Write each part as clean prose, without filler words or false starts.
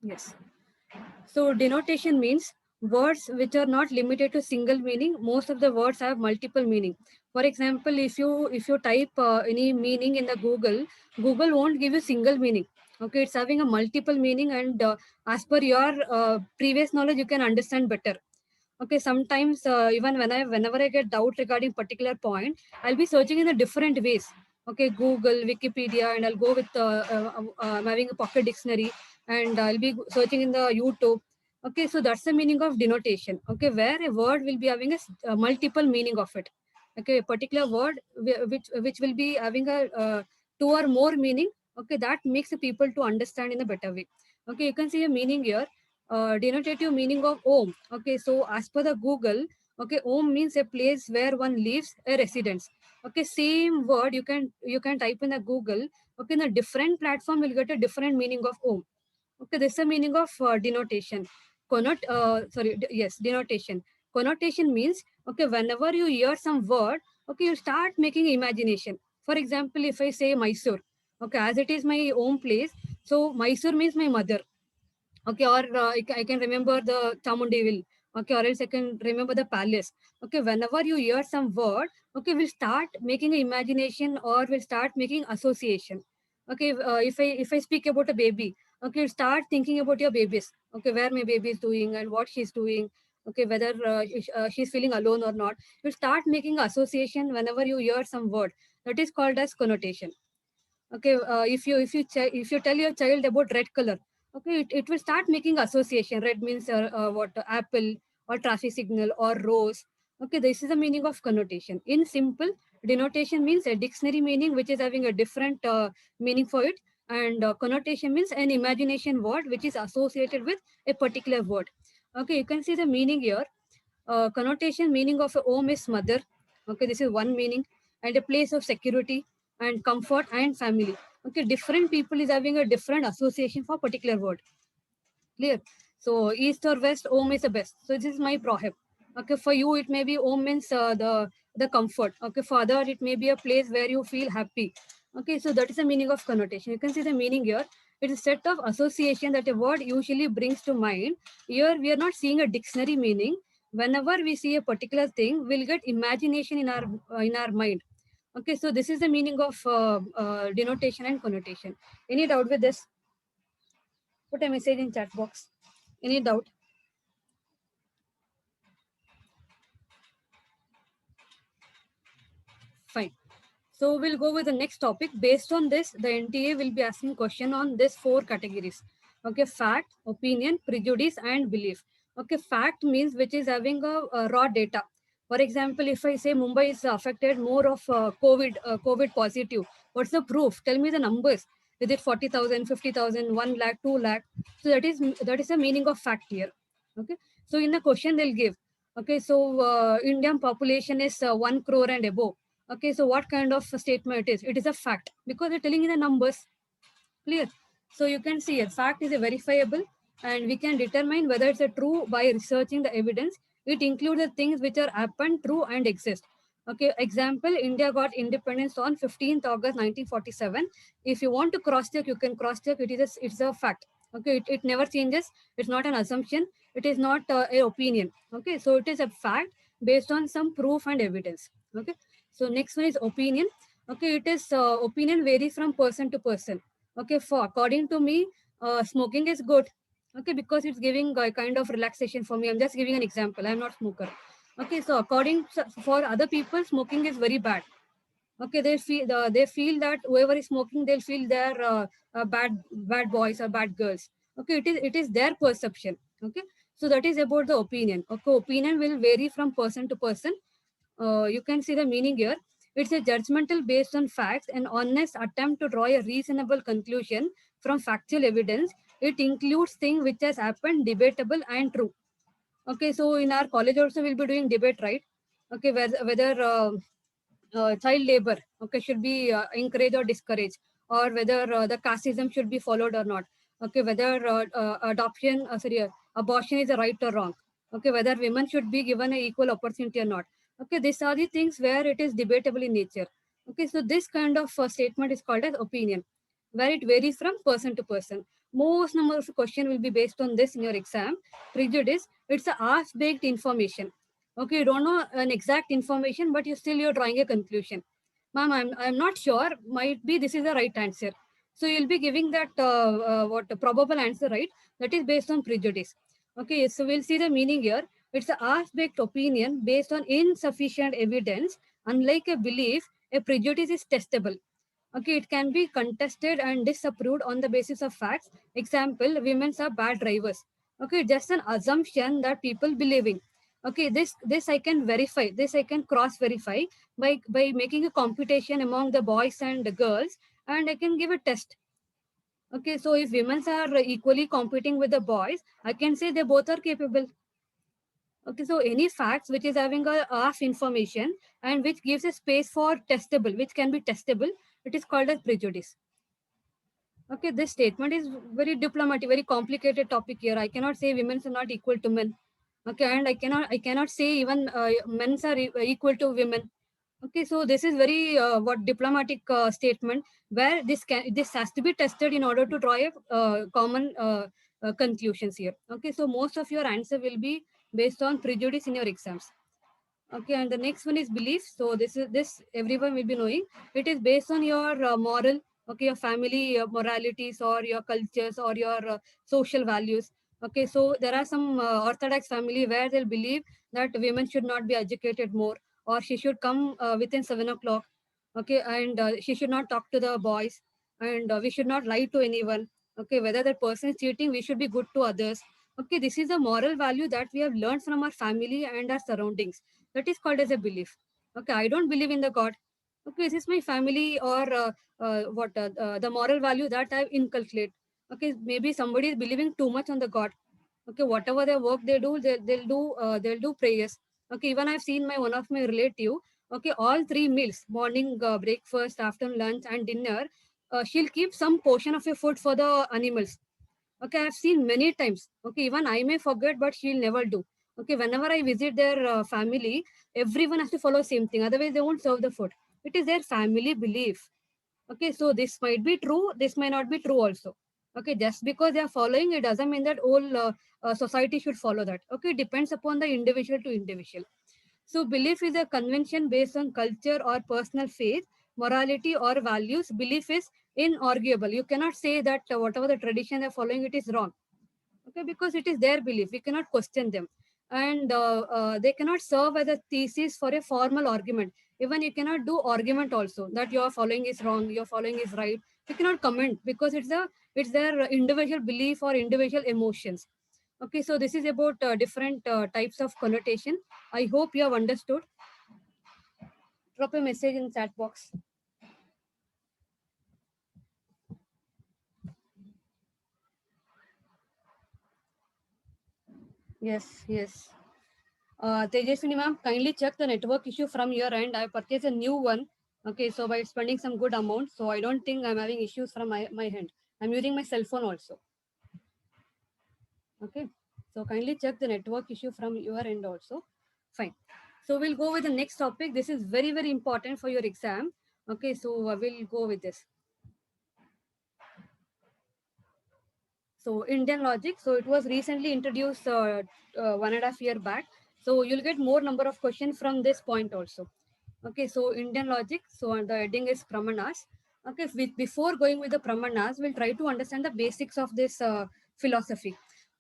Yes. So denotation means words which are not limited to single meaning. Most of the words have multiple meaning. For example, if you type any meaning in the Google, Google won't give you single meaning. Okay, it's having a multiple meaning, and as per your previous knowledge, you can understand better. Okay, sometimes even whenever I get doubt regarding particular point, I'll be searching in the different ways. Okay, Google, Wikipedia, and I'll go with I'm having a pocket dictionary, and I'll be searching in the YouTube. Okay, so that's the meaning of denotation. Okay, where a word will be having a multiple meaning of it. Okay, a particular word which will be having a two or more meaning. Okay, that makes the people to understand in a better way. Okay, you can see a meaning here, denotative meaning of Om. Okay, so as per the Google, okay, Om means a place where one lives, a residence. Okay, same word you can type in the Google. Okay, in a different platform will get a different meaning of Om. Okay, this is the meaning of denotation. Yes, denotation. Connotation means, okay, whenever you hear some word, okay, you start making imagination. For example, if I say Mysore, okay, as it is my home place, so Mysore means my mother. Okay, or I can remember the Chamundi will. Okay, or else I can remember the palace. Okay, whenever you hear some word, okay, we'll start making an imagination or we'll start making association. Okay, if I speak about a baby, okay, you start thinking about your babies. Okay, where my baby is doing and what she's doing. Okay, whether she's feeling alone or not. You start making association whenever you hear some word. That is called as connotation. Okay, if you tell your child about red color, okay, it will start making association. Red means what, apple or traffic signal or rose. Okay, this is the meaning of connotation. In simple, denotation means a dictionary meaning which is having a different meaning for it, and connotation means an imagination word which is associated with a particular word. Okay, you can see the meaning here. Connotation meaning of a home is mother. Okay, this is one meaning, and a place of security and comfort and family. Okay, different people is having a different association for particular word. Clear? So east or west, home is the best. So this is my prohib. Okay, for you it may be home means the comfort. Okay, for other it may be a place where you feel happy. Okay, so that is the meaning of connotation. You can see the meaning here. It is a set of association that a word usually brings to mind. Here we are not seeing a dictionary meaning. Whenever we see a particular thing, we'll get imagination in our mind. Okay, so this is the meaning of denotation and connotation. Any doubt with this? Put a message in chat box. Any doubt? Fine. So we'll go with the next topic. Based on this, the NTA will be asking question on this four categories. Okay, fact, opinion, prejudice, and belief. Okay, fact means which is having a raw data. For example, if I say Mumbai is affected more of COVID positive, what's the proof? Tell me the numbers. Is it 40,000, 50,000, 1 lakh, 2 lakh? So that is the meaning of fact here. Okay. So in the question they'll give. Okay. So Indian population is 1 crore and above. Okay, so what kind of a statement it is? It is a fact because they're telling in the numbers. Clear? So you can see a fact is a verifiable, and we can determine whether it's a true by researching the evidence. It includes the things which are happened, true, and exist. Okay, example, India got independence on 15th August 1947. If you want to cross check, you can cross check. It's a fact. Okay, it never changes. It's not an assumption. It is not a opinion. Okay, so it is a fact based on some proof and evidence. Okay, so next one is opinion. Okay, it is opinion varies from person to person. Okay, for according to me, smoking is good. Okay, because it's giving a kind of relaxation for me. I'm just giving an example. I'm not smoker. Okay, so for other people, smoking is very bad. Okay, they feel that whoever is smoking, they'll feel they're bad boys or bad girls. Okay, it is their perception. Okay, so that is about the opinion. Okay, opinion will vary from person to person. You can see the meaning here. It's a judgmental based on facts and honest attempt to draw a reasonable conclusion from factual evidence. It includes things which has happened, debatable and true. Okay, so in our college also we'll be doing debate, right? Okay, whether child labor, okay, should be encouraged or discouraged, or whether the casteism should be followed or not. Okay, whether abortion is a right or wrong. Okay, whether women should be given an equal opportunity or not. Okay, these are the things where it is debatable in nature. Okay, so this kind of statement is called as opinion, where it varies from person to person. Most number of question will be based on this in your exam. Prejudice, it's a half-baked information. Okay, you don't know an exact information, but you're drawing a conclusion. Ma'am, I'm not sure. Might be this is the right answer. So you'll be giving that what probable answer, right? That is based on prejudice. Okay, so we'll see the meaning here. It's a half-baked opinion based on insufficient evidence. Unlike a belief, a prejudice is testable. Okay, it can be contested and disapproved on the basis of facts. Example, women are bad drivers. Okay, just an assumption that people believing. Okay, this I can verify. This I can cross verify by making a computation among the boys and the girls, and I can give a test. Okay, so if women are equally competing with the boys, I can say they both are capable. Okay, so any facts which is having a half information and which gives a space for testable, which can be testable, it is called as prejudice. Okay, this statement is very diplomatic, very complicated topic here. I cannot say women are not equal to men. Okay, and I cannot say even men are equal to women. Okay, so this is very what diplomatic statement where this has to be tested in order to draw a common conclusions here. Okay, so most of your answer will be based on prejudice in your exams. Okay, and the next one is belief. So this everyone will be knowing. It is based on your moral, okay, your family moralities or your cultures or your social values. Okay, so there are some orthodox family where they'll believe that women should not be educated more, or she should come within 7 o'clock. Okay, and she should not talk to the boys, and we should not lie to anyone. Okay, whether that person is cheating, we should be good to others. Okay, this is a moral value that we have learned from our family and our surroundings. That is called as a belief. Okay, I don't believe in the God. Okay, this is my family or what the moral value that I inculcate. Okay, maybe somebody is believing too much on the God. Okay, whatever their work they do, they'll do prayers. Okay, even I've seen my one of my relative. Okay, all three meals, morning breakfast, afternoon lunch, and dinner. She'll keep some portion of a food for the animals. Okay, I've seen many times. Okay, even I may forget, but she'll never do. Okay, whenever I visit their family, everyone has to follow same thing. Otherwise, they won't serve the food. It is their family belief. Okay, so this might be true. This might not be true also. Okay, just because they are following, it doesn't mean that whole society should follow that. Okay, it depends upon the individual to individual. So, belief is a convention based on culture or personal faith, morality or values. Belief is inarguable. You cannot say that whatever the tradition they're following, it is wrong. Okay, because it is their belief. We cannot question them. And they cannot serve as a thesis for a formal argument. Even you cannot do argument also that your following is wrong, your following is right. You cannot comment because it's their individual belief or individual emotions. Okay, so this is about different types of connotation. I hope you have understood. Drop a message in chat box. Yes, yes. Tejaswini ma'am, kindly check the network issue from your end. I purchased a new one. Okay, so by spending some good amount, so I don't think I'm having issues from my end. I'm using my cell phone also. Okay, so kindly check the network issue from your end also. Fine. So we'll go with the next topic. This is very, very important for your exam. Okay, so we'll go with this. So Indian logic. So it was recently introduced 1.5 year back. So you'll get more number of questions from this point also. Okay, so Indian logic. So the heading is Pramanas. Okay, before going with the Pramanas, we'll try to understand the basics of this philosophy.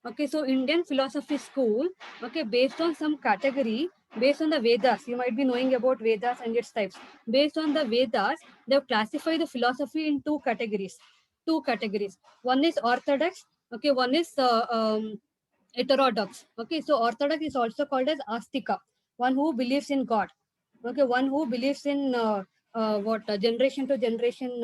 Okay, so Indian philosophy school, okay, based on some category, based on the Vedas, you might be knowing about Vedas and its types. Based on the Vedas, they've classified the philosophy in two categories. Two categories. One is orthodox, okay, one is heterodox. Okay, so orthodox is also called as astika, one who believes in God. Okay, one who believes in what generation to generation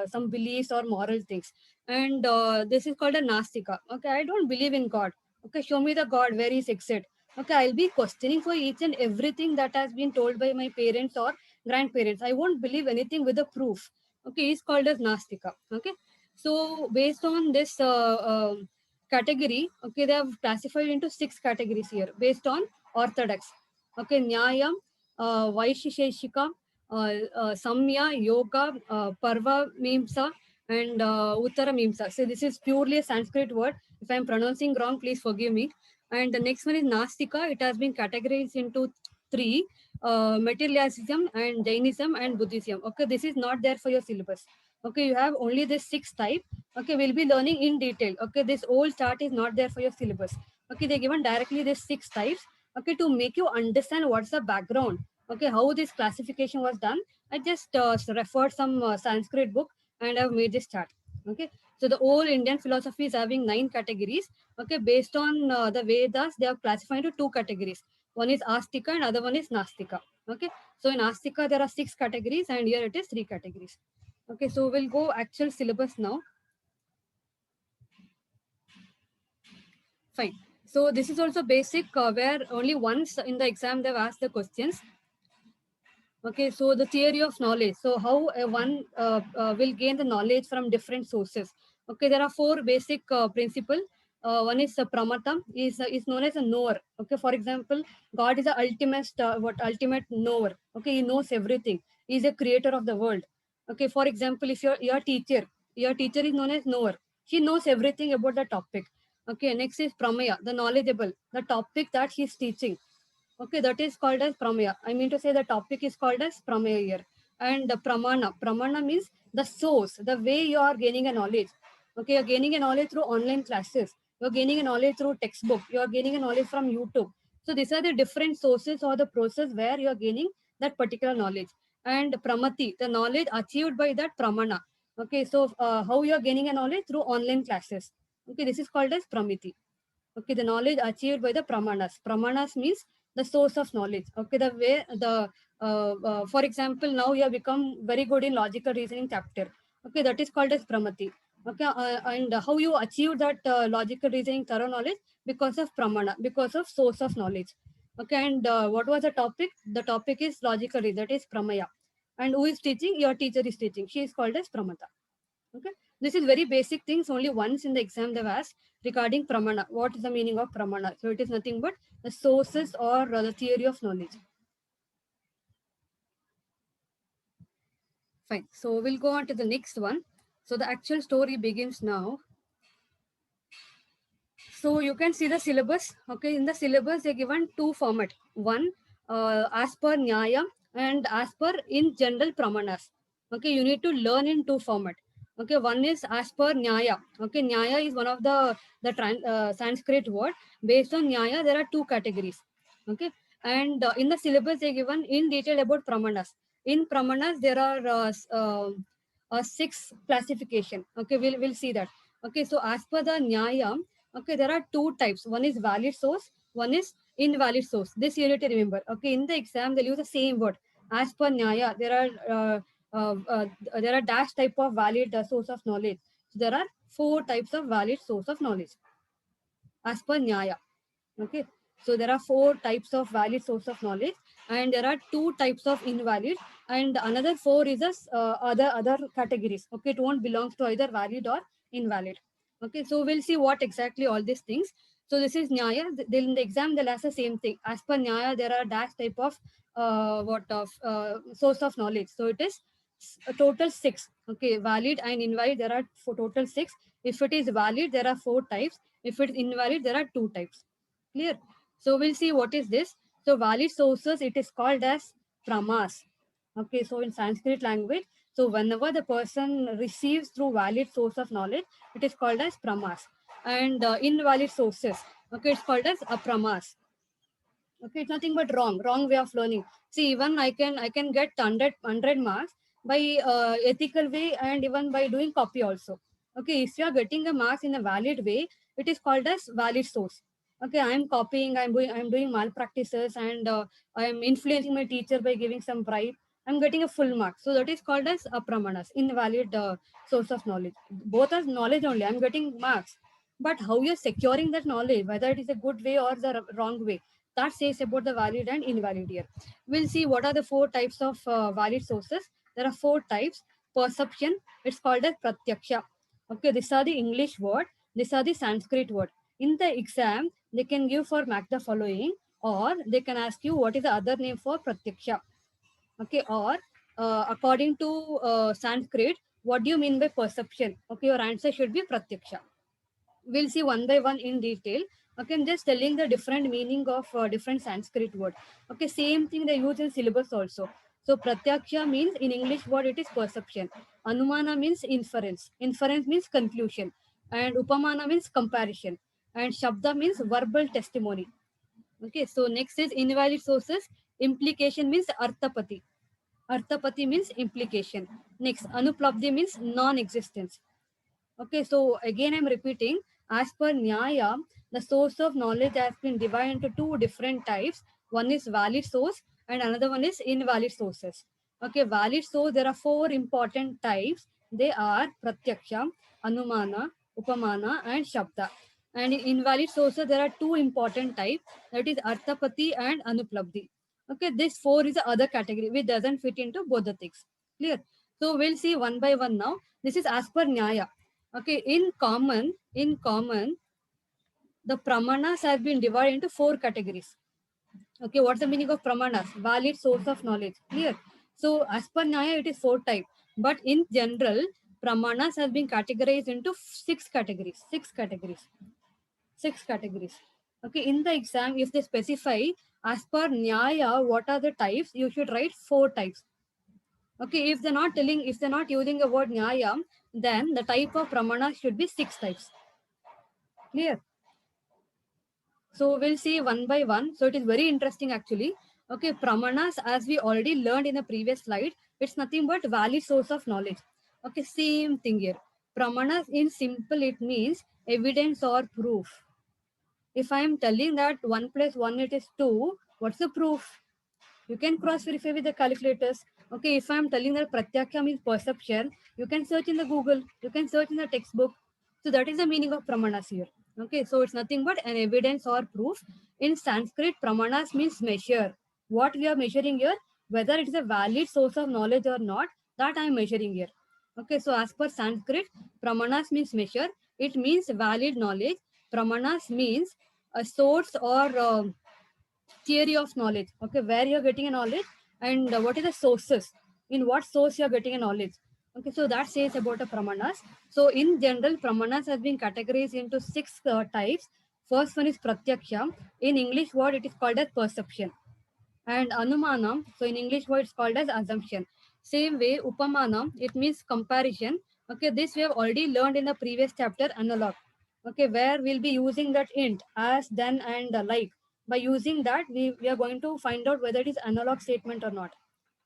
some beliefs or moral things, and this is called a nastika. Okay, I don't believe in God. Okay, show me the God where He's exist. Okay, I'll be questioning for each and everything that has been told by my parents or grandparents. I won't believe anything with a proof. Okay, he's called as nastika. Okay, so based on this category, okay, they have classified into 6 categories here based on orthodox. Okay, nyayam, Vaisheshika, Samya, Yoga, Parva, Mimsa, and Uttaramimsa. So this is purely a Sanskrit word. If I'm pronouncing wrong, please forgive me. And the next one is Nastika. It has been categorized into three: materialism and Jainism and Buddhism. Okay, this is not there for your syllabus. Okay, you have only this six type. Okay, we'll be learning in detail. Okay, this whole chart is not there for your syllabus. Okay, they given directly this six types. Okay, to make you understand what's the background. Okay, how this classification was done. I just referred some Sanskrit book and I've made this chart. Okay, so the whole Indian philosophy is having 9 categories. Okay, based on the Vedas, they are classified into 2 categories. One is Astika and other one is Nastika. Okay, so in Astika there are 6 categories and here it is 3 categories. Okay, so we'll go actual syllabus now. Fine. So this is also basic where only once in the exam they've asked the questions. Okay, so the theory of knowledge. So how one will gain the knowledge from different sources. Okay, there are 4 basic principles. One is pramatam, is known as a knower. Okay, for example, God is the ultimate knower. Okay, he knows everything. He is a creator of the world. Okay, for example, if your teacher is known as knower. He knows everything about the topic. Okay, next is pramaya, the knowledgeable, the topic that he is teaching. Okay, that is called as pramaya. I mean to say the topic is called as pramaya here. And the pramana. Pramana means the source, the way you are gaining a knowledge. Okay, you're gaining a knowledge through online classes. You're gaining a knowledge through textbook. You're gaining a knowledge from YouTube. So these are the different sources or the process where you're gaining that particular knowledge. And pramati, the knowledge achieved by that pramana. Okay, so how you're gaining a knowledge through online classes. Okay, this is called as pramiti. Okay, the knowledge achieved by the pramanas. Pramanas means the source of knowledge. Okay, the way for example, now you have become very good in logical reasoning chapter. Okay, that is called as pramati. Okay, and how you achieve that logical reasoning thorough knowledge? Because of pramana, because of source of knowledge. Okay, and what was the topic? The topic is logical reason, that is pramaya. And who is teaching? Your teacher is teaching. She is called as pramata. Okay, this is very basic things. Only once in the exam they've asked regarding pramana. What is the meaning of pramana? So it is nothing but the sources or the theory of knowledge. Fine. So we'll go on to the next one. So the actual story begins now. So you can see the syllabus. Okay, in the syllabus they given 2 format. One as per Nyaya and as per in general Pramanas. Okay, you need to learn in 2 format. Okay, one is as per Nyaya. Okay, Nyaya is one of the Sanskrit word. Based on Nyaya, there are 2 categories. Okay, and in the syllabus they given in detail about Pramanas. In Pramanas there are 6 classification. Okay, we'll see that. Okay, so as per the Nyaya. Okay, there are 2 types. One is valid source, one is invalid source. This you need to remember. Okay, in the exam they'll use the same word. As per Nyaya, there are dash type of valid source of knowledge. So there are 4 types of valid source of knowledge as per Nyaya. Okay, so there are 4 types of valid source of knowledge, and there are 2 types of invalid, and another 4 is other categories. Okay, it won't belong to either valid or invalid. Okay, so we'll see what exactly all these things. So this is Nyaya. In the exam they'll ask the same thing. As per Nyaya, there are dash type of source of knowledge. So it is a total 6. Okay, valid and invalid there are total 6. If it is valid, there are 4 types. If it is invalid, there are 2 types. Clear? So we'll see what is this. So valid sources, it is called as pramas. Okay, so in Sanskrit language, so whenever the person receives through valid source of knowledge, it is called as pramas. And invalid sources, okay, it's called as apramas. Okay, it's nothing but wrong way of learning. See, even I can get 100 marks by ethical way and even by doing copy also. Okay, if you are getting a marks in a valid way, it is called as valid source. Okay, I am copying, I'm doing malpractices, and I am influencing my teacher by giving some bribe. I'm getting a full mark. So that is called as apramanas, invalid source of knowledge. Both are knowledge only. I'm getting marks. But how you're securing that knowledge, whether it is a good way or the wrong way, that says about the valid and invalid here. We'll see what are the 4 types of valid sources. There are 4 types. Perception, it's called as pratyaksha. Okay, these are the English word. These are the Sanskrit word. In the exam, they can give for mark the following, or they can ask you what is the other name for pratyaksha. Okay, or according to Sanskrit, What do you mean by perception? Okay, your answer should be pratyaksha. We'll see one by one in detail. Okay, I'm just telling the different meaning of different Sanskrit word. Okay, same thing they use in syllabus also. So pratyaksha means in English word it is perception. Anumana means inference. Inference means conclusion. And upamana means comparison. And shabda means verbal testimony. Okay, so next is invalid sources. Implication means arthapati. Arthapati means implication. Next, anuplabdhi means non-existence. Okay, so again I'm repeating, as per Nyaya, the source of knowledge has been divided into two different types. One is valid source and another one is invalid sources. Okay, valid source, there are four important types. They are Pratyaksha, Anumana, Upamana and Shabda. And in invalid sources, there are two important types, that is Arthapati and Anuplabdhi. Okay, this four is the other category which doesn't fit into both the things. Clear? So we'll see one by one now. This is as per Nyaya. Okay, in common, the pramanas have been divided into four categories. Okay, what's the meaning of pramanas? Valid source of knowledge. Clear? So, as per Nyaya, it is four type. But in general, pramanas have been categorized into six categories. Six categories. Okay, in the exam, if they specify as per Nyaya, what are the types, you should write four types. Okay, if they're not using the word Nyaya, then the type of pramana should be six types. Clear? So we'll see one by one. So it is very interesting actually. Okay, pramanas, as we already learned in the previous slide, it's nothing but valid source of knowledge. Okay, same thing here. Pramanas in simple, it means evidence or proof. If I am telling that 1 plus 1 it is 2, what's the proof? You can cross verify with the calculators. Okay, if I'm telling that pratyakya means perception, you can search in the Google, you can search in the textbook. So that is the meaning of pramanas here. Okay, so it's nothing but an evidence or proof. In Sanskrit, pramanas means measure. What we are measuring here, whether it is a valid source of knowledge or not, that I am measuring here. Okay, so as per Sanskrit, pramanas means measure. It means valid knowledge. Pramanas means a source or theory of knowledge. Okay, where you're getting a knowledge and what is the sources, in what source you're getting a knowledge. Okay, so that says about a pramanas. So in general, pramanas has been categorized into six types. First one is pratyaksha. In English word it is called as perception. And anumanam, so in English word it's called as assumption. Same way, upamanam, it means comparison. Okay, this we have already learned in the previous chapter, analog. Okay, where we'll be using that int, as, then, and like. By using that, we are going to find out whether it is analog statement or not.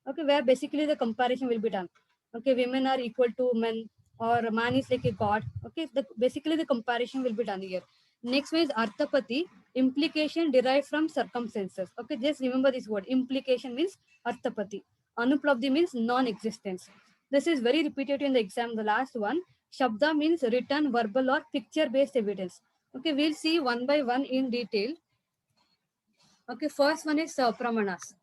Okay, where basically the comparison will be done. Okay, women are equal to men, or man is like a god. Okay, basically the comparison will be done here. Next one is arthapati, implication derived from circumstances. Okay, just remember this word. Implication means arthapati. Anuplabdhi means non-existence. This is very repetitive in the exam. The last one, shabda means written, verbal, or picture-based evidence. Okay, we'll see one by one in detail. Okay, first one is pramanas.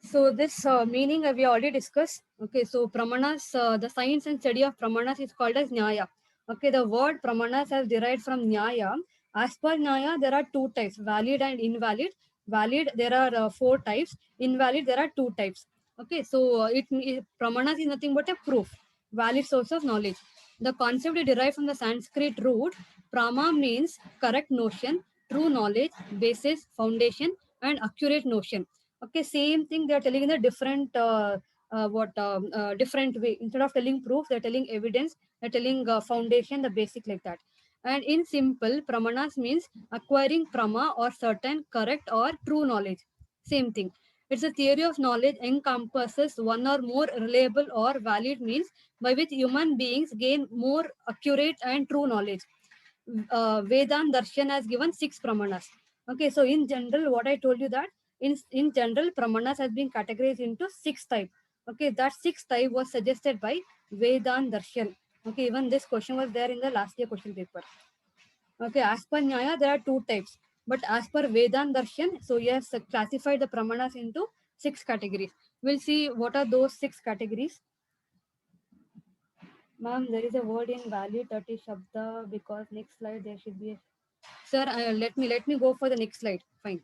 So this meaning we already discussed. Okay, so pramanas, the science and study of pramanas is called as nyaya. Okay, the word pramanas has derived from nyaya. As per nyaya, there are two types: valid and invalid. Valid, there are four types. Invalid, there are two types. Okay, so pramanas is nothing but a proof, valid source of knowledge. The concept is derived from the Sanskrit root. Prama means correct notion, true knowledge, basis, foundation, and accurate notion. Okay, same thing they are telling in a different different way. Instead of telling proof, they're telling evidence, they're telling foundation, the basic, like that. And in simple, pramanas means acquiring prama or certain correct or true knowledge. Same thing. It's a theory of knowledge encompasses one or more reliable or valid means by which human beings gain more accurate and true knowledge. Vedant Darshan has given six pramanas. Okay, so in general, what I told you that in general, pramanas has been categorized into six type. Okay, that six type was suggested by Vedant Darshan. Okay, even this question was there in the last year question paper. Okay, as per Nyaya, there are two types. But as per Vedant Darshan, so yes, classified the pramanas into six categories. We'll see what are those six categories. Ma'am, there is a word in valid that is Shabda, because next slide there should be a... Sir, let me go for the next slide. Fine.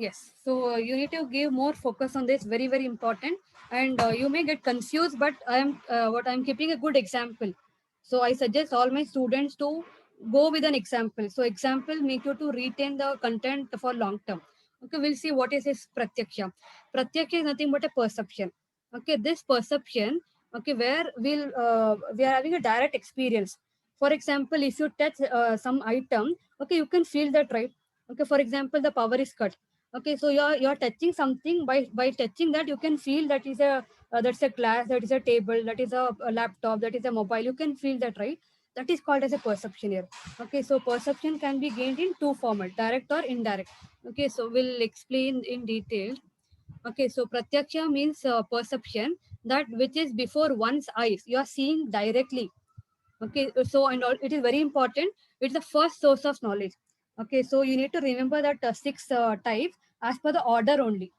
Yes. So you need to give more focus on this. Very, very important. And you may get confused, but I'm keeping a good example. So I suggest all my students to go with an example. So example make you to retain the content for long term. Okay, we'll see what is this pratyaksha. Pratyaksha is nothing but a perception. Okay, this perception. Okay, where we are having a direct experience. For example, if you touch some item, okay, you can feel that, right? Okay, for example, the power is cut. Okay, so you're touching something. By touching that, you can feel that is a that's a glass, that is a table, that is a laptop, that is a mobile. You can feel that, right? That is called as a perception here. Okay, so perception can be gained in two format, direct or indirect. Okay, so we'll explain in detail. Okay, so pratyaksha means perception, that which is before one's eyes, you are seeing directly. Okay, so it is very important. It's the first source of knowledge. Okay, so you need to remember that six types as per the order only.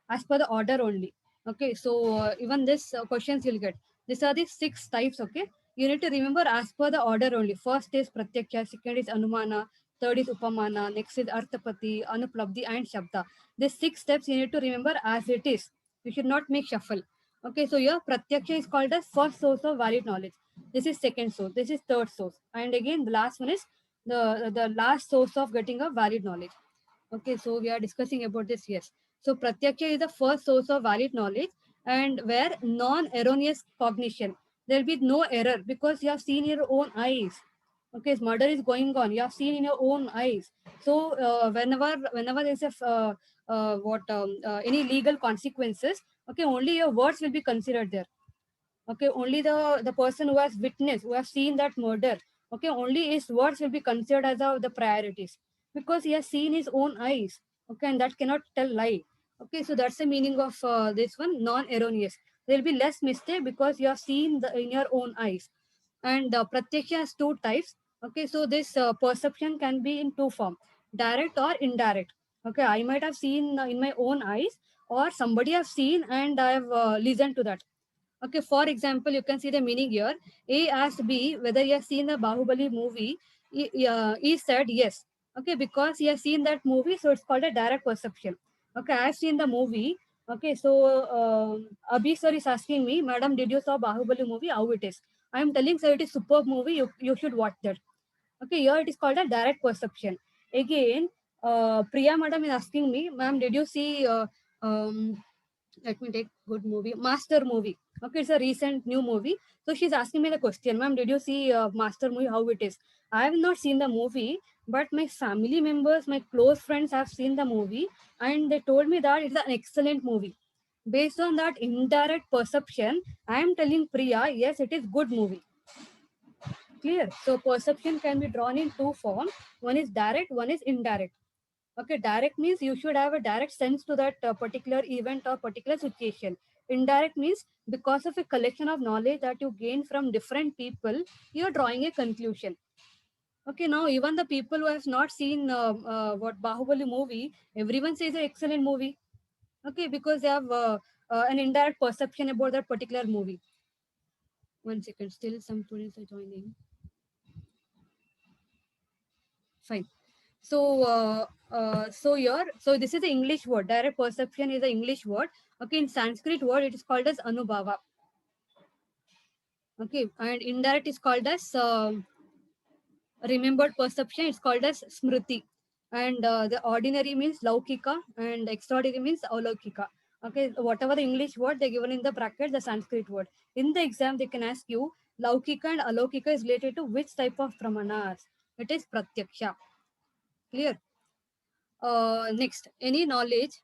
As per the order only. Okay, so even this questions you'll get. These are the six types. Okay, you need to remember as per the order only. First is pratyaksha, second is anumana, third is upamana, next is arthapati, anuplabdhi, and shabda. These six steps you need to remember as it is. You should not make shuffle. Okay, so your pratyaksha is called as first source of valid knowledge. This is second source. This is third source. And again, the last one is the last source of getting a valid knowledge. Okay, so we are discussing about this. Yes. So pratyaksha is the first source of valid knowledge, and where non-erroneous cognition. There will be no error because you have seen your own eyes. Okay, murder is going on. You have seen in your own eyes. So whenever there's any legal consequences, okay, only your words will be considered there. Okay, only the person who has witnessed, who has seen that murder, okay, only his words will be considered as the priorities, because he has seen his own eyes. Okay, and that cannot tell lie. Okay, so that's the meaning of this one, non-erroneous. There will be less mistake because you have seen in your own eyes. And pratyaksha has two types. Okay, so this perception can be in two form, direct or indirect. Okay, I might have seen in my own eyes, or somebody have seen and I have listened to that. Okay, for example, you can see the meaning here. A asked B whether he has seen the Bahubali movie. He said yes. Okay, because he has seen that movie, so it's called a direct perception. Okay, I have seen the movie. Okay, so Abhi sir is asking me, Madam, did you saw Bahubali movie? How it is? I am telling sir, it is superb movie. You should watch that. Okay, here it is called a direct perception. Again, Priya Madam is asking me, Ma'am, did you see? Let me take good movie, Master movie. Okay, it's a recent new movie. So she's asking me the question, Ma'am, did you see Master movie? How it is? I have not seen the movie, but my family members, my close friends have seen the movie, and they told me that it's an excellent movie. Based on that indirect perception, I am telling Priya, yes, it is good movie. Clear? So perception can be drawn in two forms. One is direct, one is indirect. Okay, direct means you should have a direct sense to that particular event or particular situation. Indirect means because of a collection of knowledge that you gain from different people, you're drawing a conclusion. Okay, now even the people who have not seen what Bahubali movie, everyone says an excellent movie. Okay, because they have an indirect perception about that particular movie. One second, still some students are joining. Fine. So this is the English word. Direct perception is the English word. Okay, in Sanskrit word, it is called as anubhava. Okay, and indirect is called as remembered perception. It's called as smriti. And the ordinary means laukika, and extraordinary means alaukika. Okay, whatever the English word they given in the bracket, the Sanskrit word. In the exam, they can ask you laukika and alaukika is related to which type of pramanas. It is pratyaksha. Clear? Next, any knowledge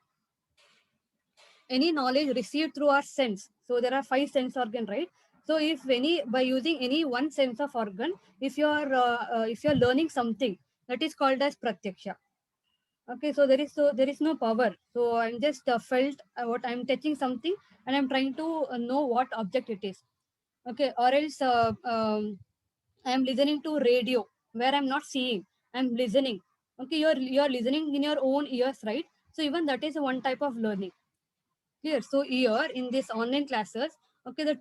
received through our sense. So there are five sense organ, right? So if any, by using any one sense of organ, if you're learning something, that is called as pratyaksha. Okay, so there is no power. So I'm just felt what I'm touching something, and I'm trying to know what object it is. Okay, or else I am listening to radio where I'm not seeing. I'm listening. Okay, you're listening in your own ears, right? So even that is one type of learning. Clear? So here in this online classes, okay, the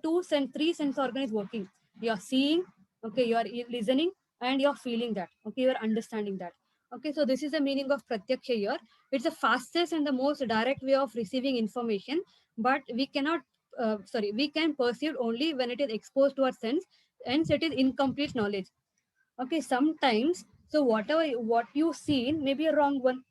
three sense organ is working. You're seeing, okay, you're listening, and you're feeling that. Okay, you're understanding that. Okay, so this is the meaning of pratyaksha here. It's the fastest and the most direct way of receiving information, but we cannot, we can perceive only when it is exposed to our sense, hence it is incomplete knowledge. Okay, sometimes, so whatever what you seen may be a wrong one.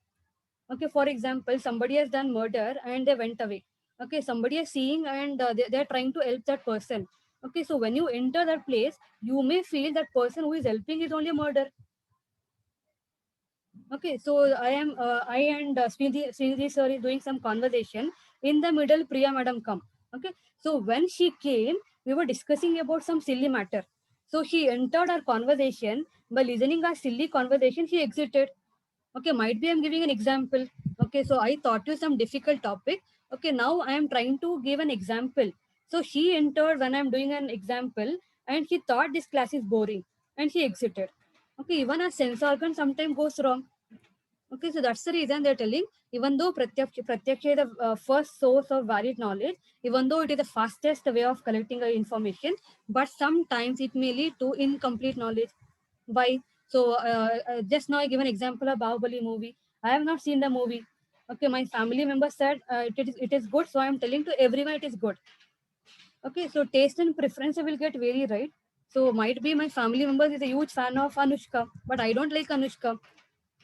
Okay, for example, somebody has done murder and they went away. Okay, somebody is seeing and they're trying to help that person. Okay, so when you enter that place, you may feel that person who is helping is only a murderer. Okay, so I and Srinidhi sir is doing some conversation. In the middle, Priya madam come. Okay, so when she came, we were discussing about some silly matter. So she entered our conversation. By listening our silly conversation, she exited. Okay, might be I'm giving an example. Okay, so I thought you some difficult topic. Okay, now I am trying to give an example. So she entered when I'm doing an example, and she thought this class is boring, and she exited. Okay, even our sense organ sometimes goes wrong. Okay, so that's the reason they're telling, even though Pratyaksha is the first source of valid knowledge, even though it is the fastest way of collecting information, but sometimes it may lead to incomplete knowledge. Why? So, just now I give an example of Bahubali movie. I have not seen the movie. Okay, my family member said it is good, so I am telling to everyone it is good. Okay, so taste and preference will get very right. So might be my family member is a huge fan of Anushka, but I don't like Anushka.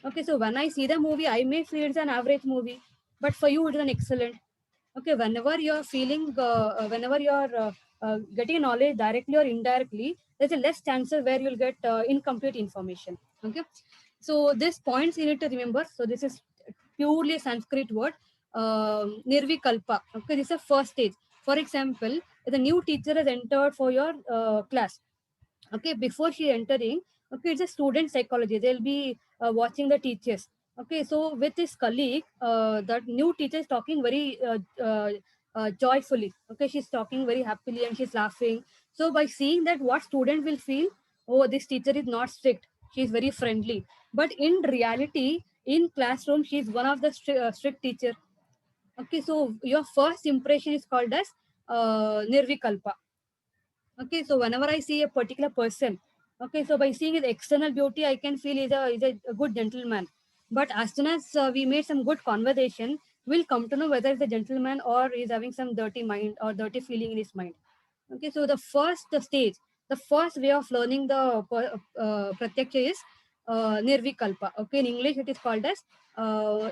Okay, so when I see the movie, I may feel it's an average movie, but for you, it's an excellent. Okay, whenever you're feeling, whenever you're getting knowledge directly or indirectly, there's a less chances where you'll get incomplete information. Okay, so this points you need to remember. So this is purely Sanskrit word, nirvikalpa. Okay, this is the first stage. For example, if the new teacher has entered for your class, okay, before she entering, okay, it's a student psychology, they'll be watching the teachers. Okay, so with this colleague, that new teacher is talking very joyfully. Okay, she's talking very happily and she's laughing. So by seeing that, what student will feel, oh, this teacher is not strict, she's very friendly. But in reality, in classroom, she's one of the strict teacher. Okay, so your first impression is called as nirvikalpa. Okay, so whenever I see a particular person, okay, so by seeing his external beauty, I can feel he's a good gentleman. But as soon as we made some good conversation, we'll come to know whether it's a gentleman or he's having some dirty mind or dirty feeling in his mind. Okay, so the first stage, the first way of learning the pratyaksha is nirvikalpa. Okay, in English it is called as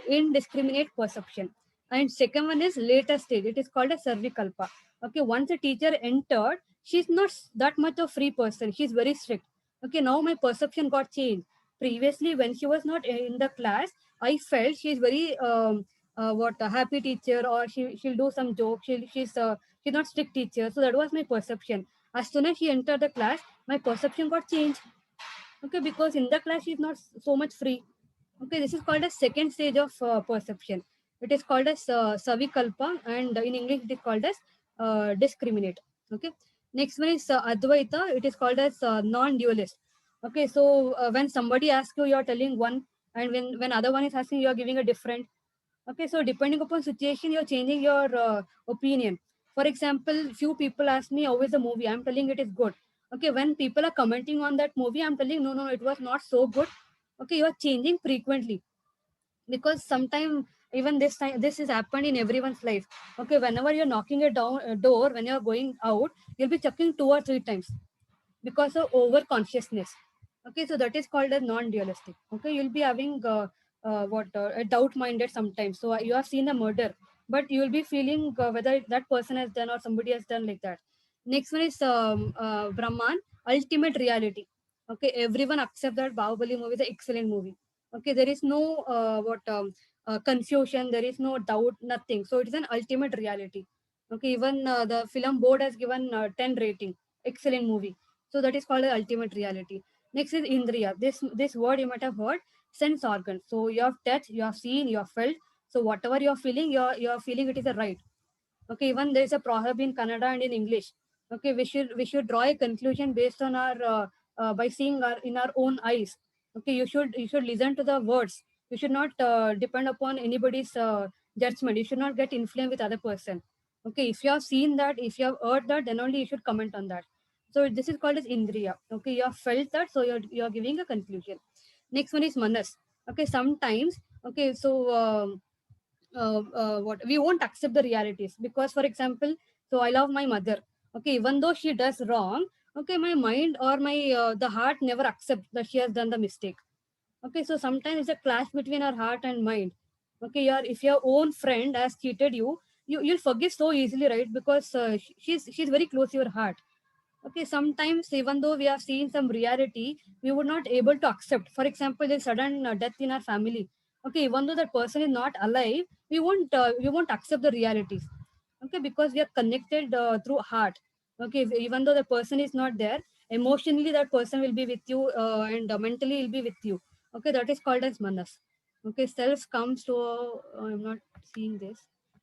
indiscriminate perception. And second one is later stage. It is called as sarvikalpa. Okay, once a teacher entered, she's not that much of free person. She's very strict. Okay, now my perception got changed. Previously, when she was not in the class, I felt she's very what a happy teacher, or she'll do some joke. She's not strict teacher. So that was my perception. As soon as she entered the class, my perception got changed. Okay, because in the class she's not so much free. Okay, this is called a second stage of perception. It is called as savikalpa, and in English it is called as discriminate. Okay, next one is advaita. It is called as non-dualist. Okay, so when somebody asks you, you are telling one, and when other one is asking, you are giving a different. Okay, so depending upon situation, you're changing your opinion. For example, few people ask me how is the movie, I'm telling it is good. Okay, when people are commenting on that movie, I'm telling no, it was not so good. Okay, you are changing frequently, because sometimes even this time this has happened in everyone's life. Okay, whenever you're knocking a door, when you're going out, you'll be checking two or three times because of over consciousness. Okay, so that is called as non-dualistic. Okay, you'll be having a doubt minded sometimes. So you have seen a murder, but you will be feeling whether that person has done or somebody has done, like that. Next one is Brahman, ultimate reality. Okay, everyone accept that Bahubali movie is an excellent movie. Okay, there is no what confusion, there is no doubt, nothing. So it is an ultimate reality. Okay, even the film board has given 10 rating, excellent movie. So that is called the ultimate reality. Next is Indriya. This word you might have heard, sense organ. So you have touched, you have seen, you have felt. So whatever you are feeling, you are feeling it is a right. Okay, even there is a proverb in Kannada and in English. Okay, we should draw a conclusion based on our by seeing our in our own eyes. Okay, you should listen to the words. You should not depend upon anybody's judgment. You should not get influenced with other person. Okay, if you have seen that, if you have heard that, then only you should comment on that. So this is called as indriya. Okay, you have felt that, so you're giving a conclusion. Next one is manas. Okay, sometimes, okay, so what we won't accept the realities, because for example, so I love my mother. Okay, even though she does wrong, okay, my mind or my the heart never accepts that she has done the mistake. Okay, so sometimes it's a clash between our heart and mind. Okay, if your own friend has cheated you, you'll forgive so easily, right? Because she's very close to your heart. Okay, sometimes even though we have seen some reality, we would not able to accept. For example, the sudden death in our family. Okay, even though that person is not alive, we won't accept the realities. Okay, because we are connected through heart. Okay, even though the person is not there, emotionally that person will be with you, and mentally will be with you. Okay, that is called as manas. Okay, self comes to. I'm not seeing this.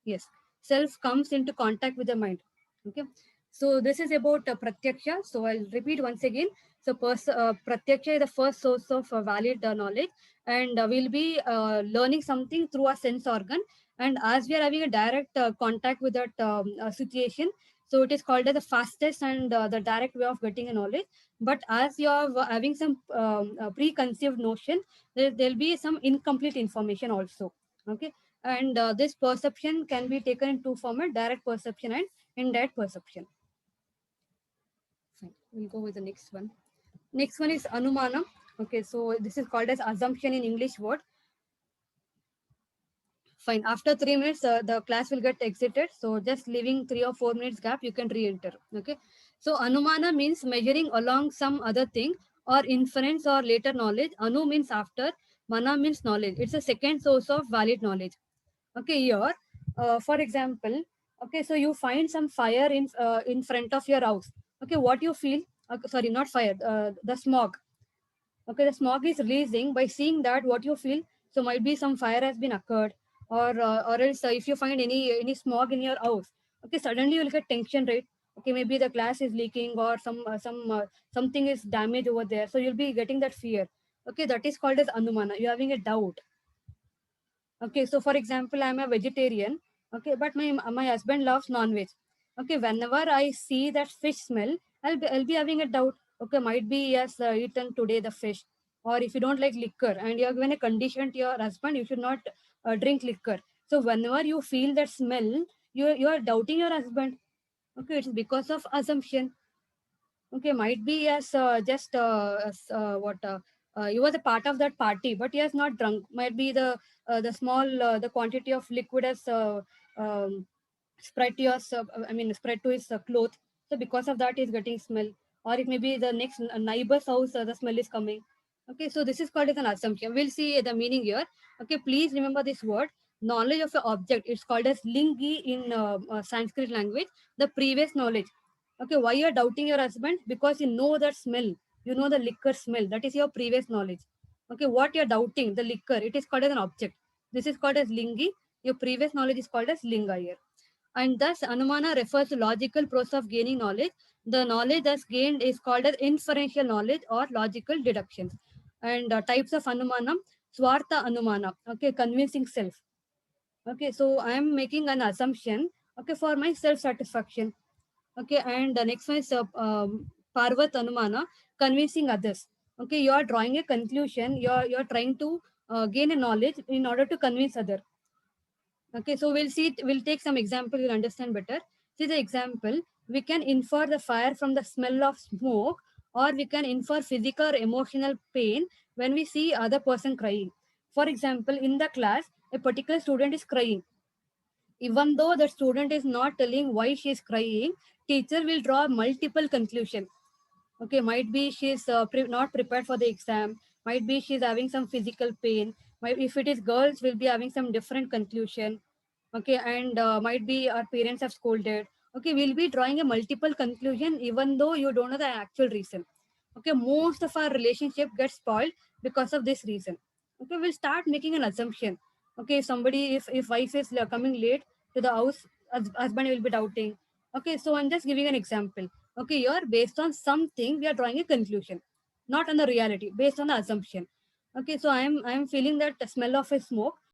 Yes, self comes into contact with the mind. Okay, so this is about pratyaksha. So I'll repeat once again. So pratyaksha is the first source of valid knowledge, and we'll be learning something through a sense organ. And as we are having a direct contact with that situation, so it is called as the fastest and the direct way of getting a knowledge. But as you are having some preconceived notion, there'll be some incomplete information also. Okay, and this perception can be taken in two format: direct perception and indirect perception. Fine. We'll go with the next one. Next one is anumanam. Okay, so this is called as assumption in English word. Fine. After 3 minutes, the class will get exited. So just leaving 3 or 4 minutes gap, you can re-enter. Okay. So anumana means measuring along some other thing or inference or later knowledge. Anu means after. Mana means knowledge. It's a second source of valid knowledge. Okay. Here, for example, okay, so you find some fire in front of your house. Okay, what you feel? Sorry, not fire. The smog. Okay, the smog is releasing. By seeing that, what you feel? So might be some fire has been occurred, or else if you find any smog in your house, okay, suddenly you'll get tension, right? Okay, maybe the glass is leaking or something is damaged over there, so you'll be getting that fear. Okay, that is called as anumana. You're having a doubt. Okay, so for example, I'm a vegetarian. Okay, but my husband loves non-veg. Okay, whenever I see that fish smell, I'll be having a doubt. Okay, might be he has eaten today the fish. Or if you don't like liquor and you have given a condition to your husband, you should not drink liquor. So whenever you feel that smell, you are doubting your husband. Okay, it's because of assumption. Okay, might be as just what he was a part of that party, but he has not drunk. Might be the small the quantity of liquid has um, spread to your spread to his cloth. So because of that, he's getting smell. Or it may be the next neighbor's house, the smell is coming. Okay, so this is called as an assumption. We'll see the meaning here. Okay, please remember this word. Knowledge of an object. It's called as lingi in Sanskrit language. The previous knowledge. Okay, why you're doubting your husband? Because you know that smell. You know the liquor smell. That is your previous knowledge. Okay, what you're doubting, the liquor, it is called as an object. This is called as lingi. Your previous knowledge is called as linga here. And thus, anumana refers to logical process of gaining knowledge. The knowledge thus gained is called as inferential knowledge or logical deductions. And types of anumanam, swartha anumana. Okay, convincing self. Okay, so I am making an assumption. Okay, for my self satisfaction. Okay, and the next one is Parvat Anumana, convincing others. Okay, you are drawing a conclusion. You're trying to gain a knowledge in order to convince other. Okay, so we'll see. We'll take some example. You'll understand better. See the example. We can infer the fire from the smell of smoke, or we can infer physical or emotional pain when we see other person crying. For example, in the class, a particular student is crying. Even though the student is not telling why she is crying, teacher will draw multiple conclusion. Okay, might be she's not prepared for the exam. Might be she's having some physical pain. Might, if it is girls, will be having some different conclusion. Okay, and might be our parents have scolded. Okay, we'll be drawing a multiple conclusion even though you don't know the actual reason. Okay, most of our relationship gets spoiled because of this reason. Okay, we'll start making an assumption. Okay, somebody, if wife is coming late to the house, husband will be doubting. Okay, so I'm just giving an example. Okay, you're based on something, we are drawing a conclusion, not on the reality, based on the assumption. Okay, so I'm feeling that the smell of a smoke.